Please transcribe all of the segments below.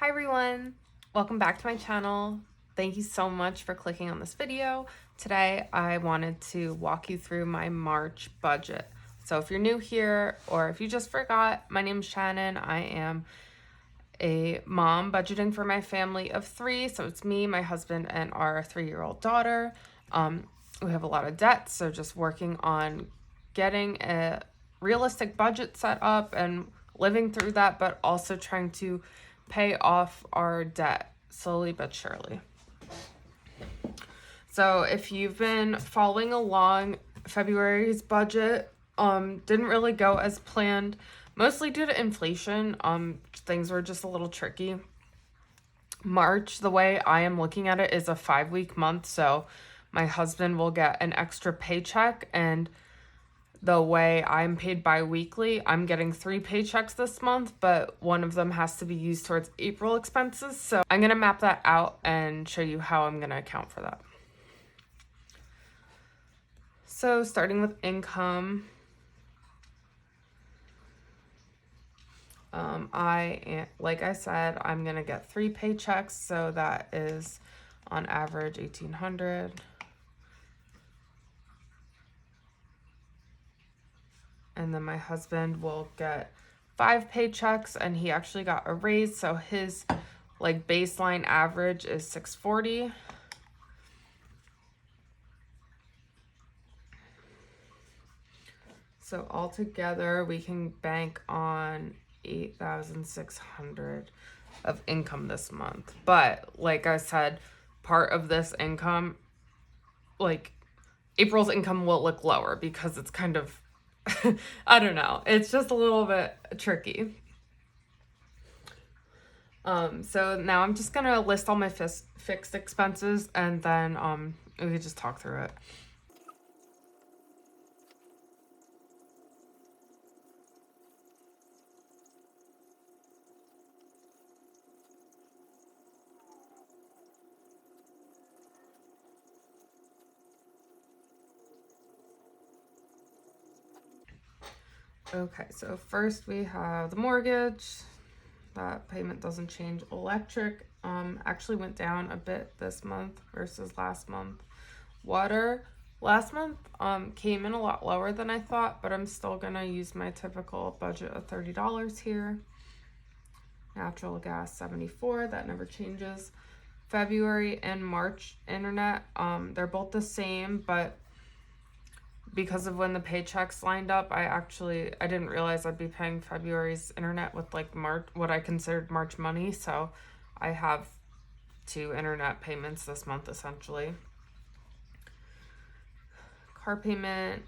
Hi everyone, welcome back to my channel. Thank you so much for clicking on this video. Today I wanted to walk you through my March budget. So if you're new here or if you just forgot, my name is Shannon. I am a mom budgeting for my family of 3. So it's me, my husband, and our 3-year-old daughter. We have a lot of debt, so just working on getting a realistic budget set up and living through that, but also trying to pay off our debt slowly but surely. So if you've been following along, February's budget didn't really go as planned, mostly due to inflation. Things were just a little tricky. March, the way I am looking at it, is a 5-week month, so my husband will get an extra paycheck, and the way I'm paid bi-weekly, I'm getting 3 paychecks this month, but one of them has to be used towards April expenses. So I'm going to map that out and show you how I'm going to account for that. So starting with income, like I said, I'm going to get 3 paychecks, so that is on average $1,800. And then my husband will get 5 paychecks, and he actually got a raise, so his baseline average is $640. So altogether we can bank on $8,600 of income this month. But like I said, part of this income, April's income will look lower because it's kind of I don't know. It's just a little bit tricky. So now I'm just gonna list all my fixed expenses, and then we could just talk through it. Okay, so first we have the mortgage. That payment doesn't change. Electric actually went down a bit this month versus last month. Water last month came in a lot lower than I thought, but I'm still gonna use my typical budget of $30 here. Natural gas $74, that never changes. February and March internet, they're both the same, but because of when the paychecks lined up, I didn't realize I'd be paying February's internet with March, what I considered March money. So I have 2 internet payments this month essentially. Car payment,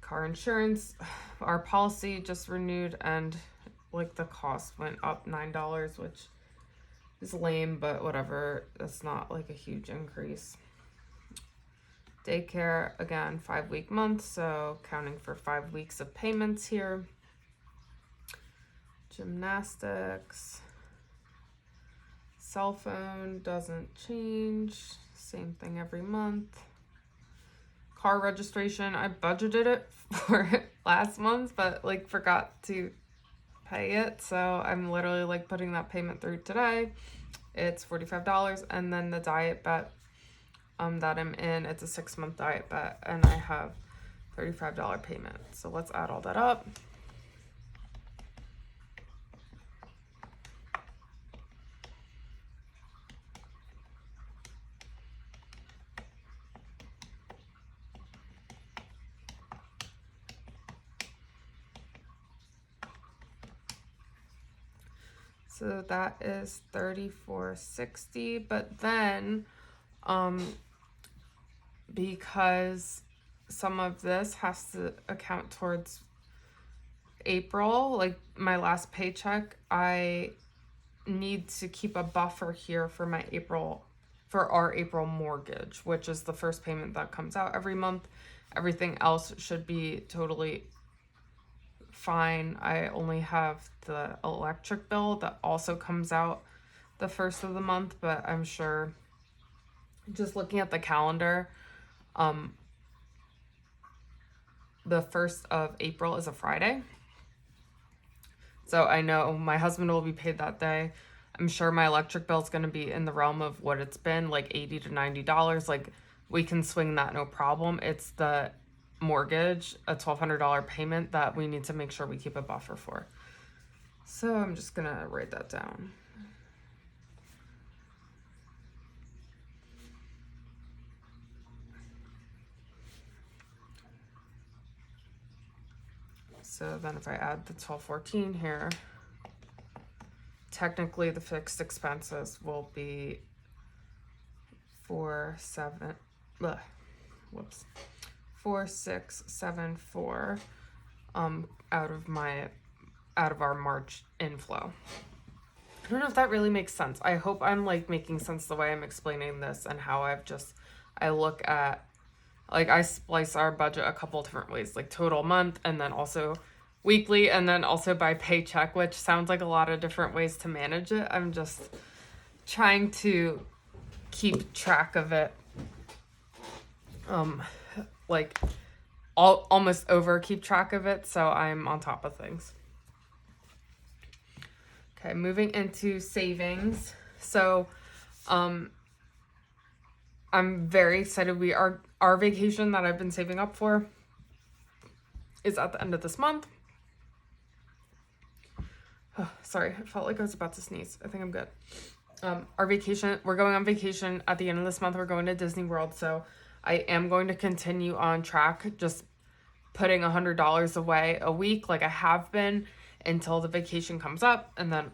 car insurance, our policy just renewed, and the cost went up $9, which is lame, but whatever. That's not a huge increase. Daycare, again, 5-week month, so counting for 5 weeks of payments here. Gymnastics. Cell phone doesn't change. Same thing every month. Car registration, I budgeted it for last month, but forgot to pay it. So I'm literally putting that payment through today. It's $45. And then the diet bet that I'm in, it's a 6-month diet bet, and I have $35 payment. So let's add all that up. So that is $34.60, but then because some of this has to account towards April, my last paycheck, I need to keep a buffer here for our April mortgage, which is the first payment that comes out every month. Everything else should be totally fine. I only have the electric bill that also comes out the first of the month, but I'm sure, just looking at the calendar, the 1st of April is a Friday. So I know my husband will be paid that day. I'm sure my electric bill is going to be in the realm of what it's been, like $80 to $90. Like, we can swing that, no problem. It's the mortgage, a $1,200 payment, that we need to make sure we keep a buffer for. So I'm just going to write that down. So then if I add the 1214 here, technically the fixed expenses will be 4674 out of our March inflow. I don't know if that really makes sense. I hope I'm like making sense the way I'm explaining this, and how I look at, like, I splice our budget a couple different ways, like total month, and then also weekly, and then also by paycheck, which sounds like a lot of different ways to manage it. I'm just trying to keep track of it, like almost over keep track of it, so I'm on top of things. Okay, moving into savings. So I'm very excited. Our vacation that I've been saving up for is at the end of this month. Oh, sorry, I felt like I was about to sneeze. I think I'm good. Our vacation, we're going on vacation at the end of this month. We're going to Disney World, so I am going to continue on track, just putting $100 away a week like I have been until the vacation comes up. And then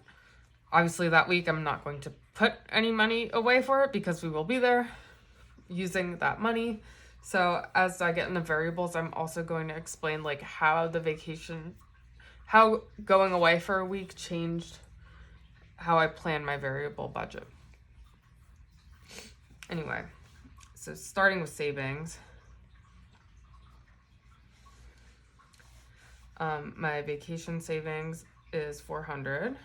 obviously that week I'm not going to put any money away for it because we will be there using that money. So as I get into variables, I'm also going to explain like how going away for a week changed how I plan my variable budget. Anyway, so starting with savings, my vacation savings is $400.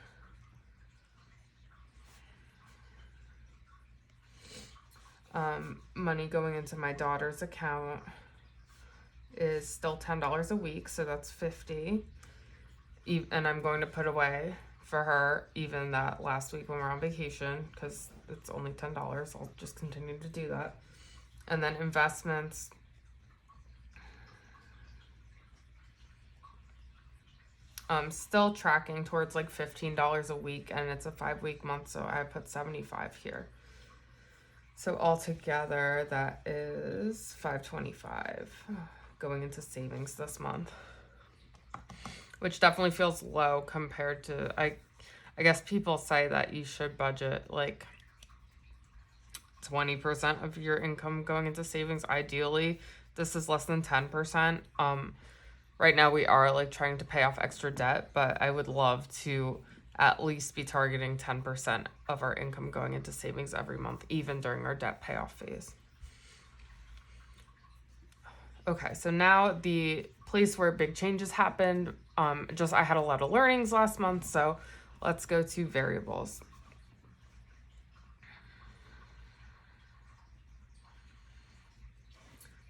Money going into my daughter's account is still $10 a week, so that's $50. And I'm going to put away for her even that last week when we're on vacation, because it's only $10. I'll just continue to do that. And then investments, still tracking towards like $15 a week, and it's a 5-week month, so I put 75 here. So altogether, that is $525 going into savings this month, which definitely feels low compared to, I guess people say that you should budget like 20% of your income going into savings. Ideally, this is less than 10%. Right now we are like trying to pay off extra debt, but I would love to at least be targeting 10% of our income going into savings every month, even during our debt payoff phase. Okay, so now the place where big changes happened, I had a lot of learnings last month, so let's go to variables.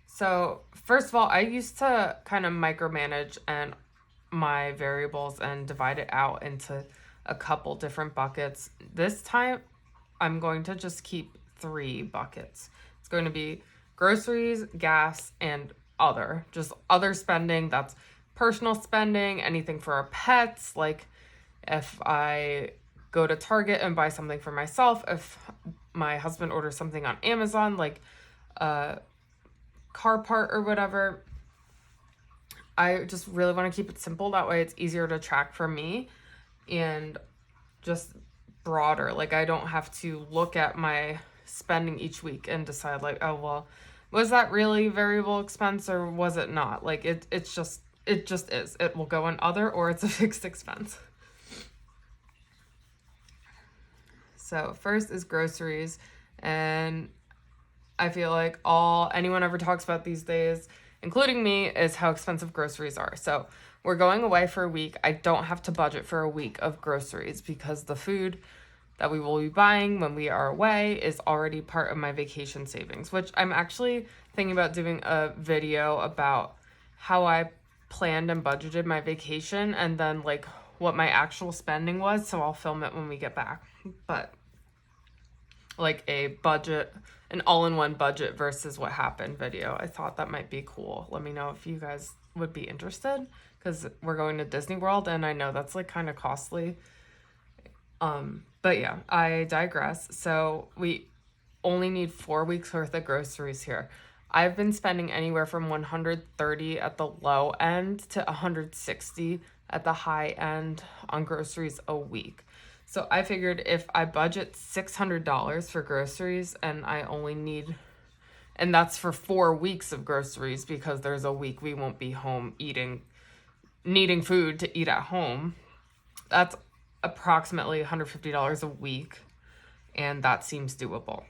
So first of all, I used to kind of micromanage and my variables and divide it out into a couple different buckets. This time, I'm going to just keep 3 buckets. It's going to be groceries, gas, and other. Just other spending. That's personal spending, anything for our pets. Like if I go to Target and buy something for myself, if my husband orders something on Amazon, like a car part or whatever, I just really want to keep it simple. That way it's easier to track for me and just broader. Like I don't have to look at my spending each week and decide like, oh, well, was that really variable expense or was it not? Like it just is. It will go in other, or it's a fixed expense. So first is groceries, and I feel like anyone ever talks about these days, including me, is how expensive groceries are. So we're going away for a week. I don't have to budget for a week of groceries because the food that we will be buying when we are away is already part of my vacation savings, which I'm actually thinking about doing a video about how I planned and budgeted my vacation, and then like what my actual spending was, so I'll film it when we get back. But like a budget, an all-in-one budget versus what happened video. I thought that might be cool. Let me know if you guys would be interested, because we're going to Disney World and I know that's like kind of costly. But yeah, I digress. So we only need 4 weeks worth of groceries here. I've been spending anywhere from 130 at the low end to 160 at the high end on groceries a week. So I figured if I budget $600 for groceries and I only need, and that's for 4 weeks of groceries, because there's a week we won't be home needing food to eat at home. That's approximately $150 a week, and that seems doable.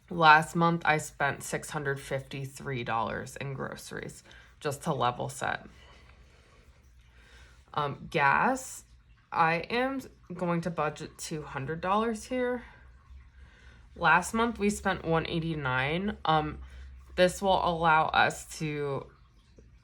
Last month, I spent $653 in groceries, just to level set. Gas, I am going to budget $200 here. Last month, we spent $189. This will allow us to,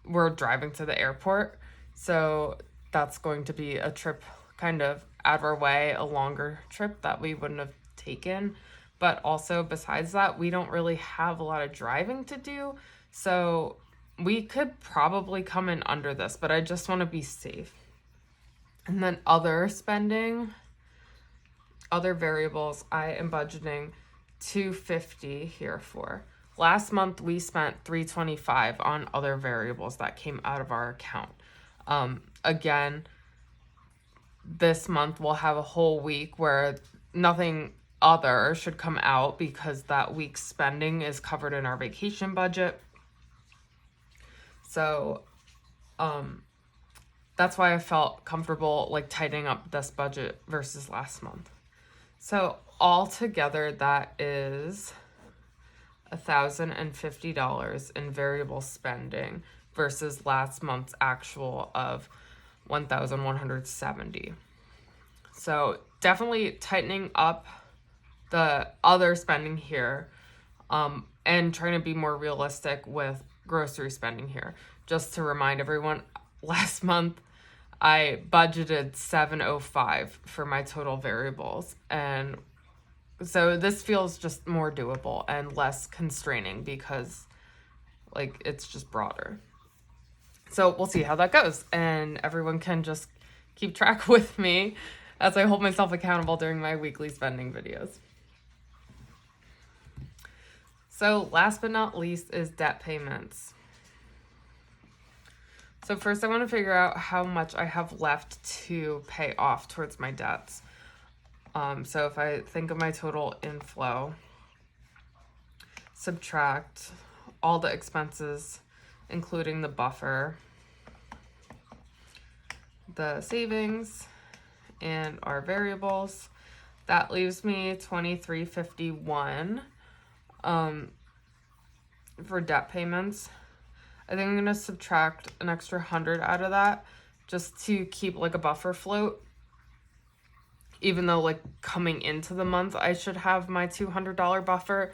we're driving to the airport, so that's going to be a trip kind of out of our way, a longer trip that we wouldn't have taken. But also, besides that, we don't really have a lot of driving to do. So we could probably come in under this, but I just want to be safe. And then other spending, other variables, I am budgeting $250 here for. Last month, we spent $325 on other variables that came out of our account. Again, this month we'll have a whole week where nothing other should come out, because that week's spending is covered in our vacation budget. So that's why I felt comfortable like tightening up this budget versus last month. So altogether, that is $1,050 in variable spending versus last month's actual of $1,170. So definitely tightening up the other spending here, and trying to be more realistic with grocery spending here. Just to remind everyone, last month I budgeted $705 for my total variables, and so this feels just more doable and less constraining because like it's just broader. So we'll see how that goes, and everyone can just keep track with me as I hold myself accountable during my weekly spending videos. So last but not least is debt payments. So first I want to figure out how much I have left to pay off towards my debts. So if I think of my total inflow, subtract all the expenses, including the buffer, the savings, and our variables, that leaves me $2,351 for debt payments. I think I'm gonna subtract an extra 100 out of that just to keep like a buffer float, even though like coming into the month I should have my $200 buffer.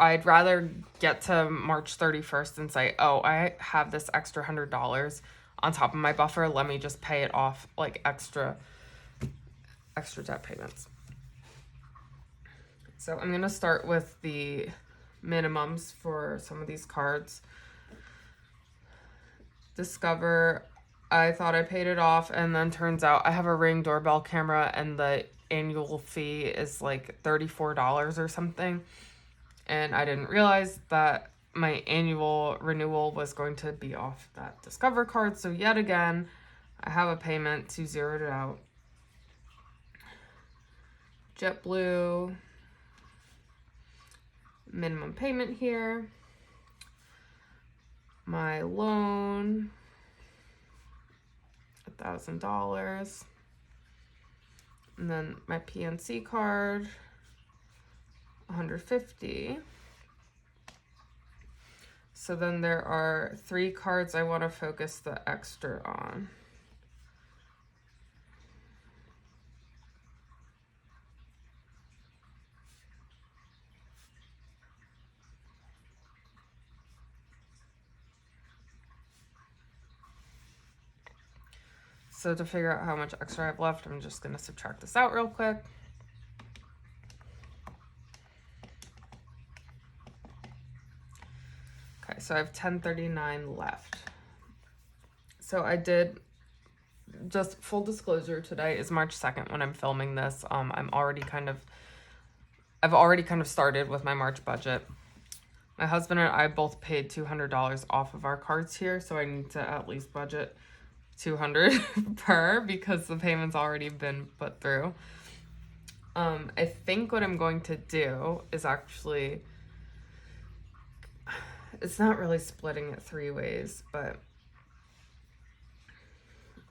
I'd rather get to March 31st and say, oh, I have this extra $100 on top of my buffer, let me just pay it off like extra debt payments. So I'm gonna start with the minimums for some of these cards. Discover, I thought I paid it off, and then turns out I have a Ring doorbell camera and the annual fee is like $34 or something. And I didn't realize that my annual renewal was going to be off that Discover card. So yet again, I have a payment to zero it out. JetBlue, minimum payment here. My loan, $1,000. And then my PNC card, $150. So then there are 3 cards I want to focus the extra on. So to figure out how much extra I have left, I'm just going to subtract this out real quick. Okay, so I have $10.39 left. So I did, just full disclosure, today is March 2nd when I'm filming this. I've already kind of started with my March budget. My husband and I both paid $200 off of our cards here, so I need to at least budget $200 per because the payment's already been put through. I think what I'm going to do is actually, it's not really splitting it 3 ways, but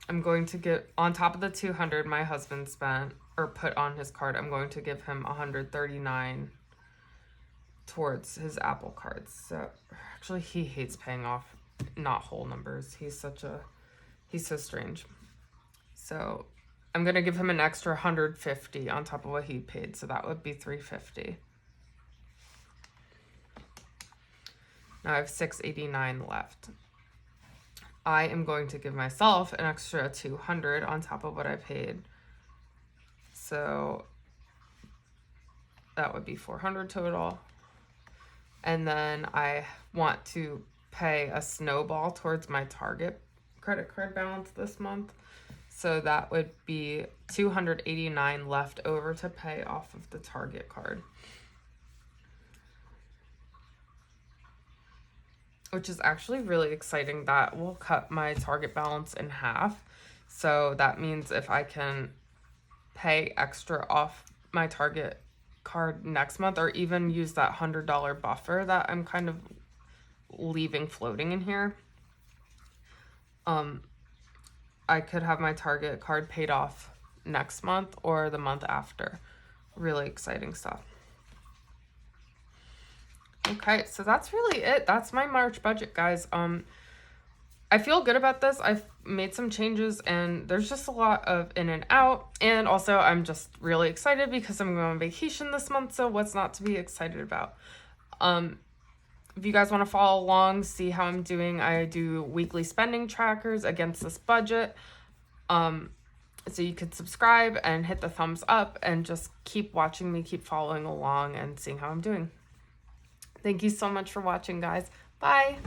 I'm going to get, on top of the $200 my husband spent or put on his card, I'm going to give him $139 towards his Apple cards. So actually he hates paying off not whole numbers. He's so strange. So I'm going to give him an extra $150 on top of what he paid. So that would be $350. Now I have $689 left. I am going to give myself an extra $200 on top of what I paid. So that would be $400 total. And then I want to pay a snowball towards my Target credit card balance this month. So that would be $289 left over to pay off of the Target card, which is actually really exciting. That will cut my Target balance in half. So that means if I can pay extra off my Target card next month, or even use that $100 buffer that I'm kind of leaving floating in here, I could have my Target card paid off next month or the month after. Really exciting stuff. Okay, so that's really it. That's my March budget, guys. I feel good about this. I've made some changes and there's just a lot of in and out. And also I'm just really excited because I'm going on vacation this month. So what's not to be excited about? If you guys want to follow along, see how I'm doing, I do weekly spending trackers against this budget. So you could subscribe and hit the thumbs up and just keep watching me, keep following along and seeing how I'm doing. Thank you so much for watching, guys. Bye.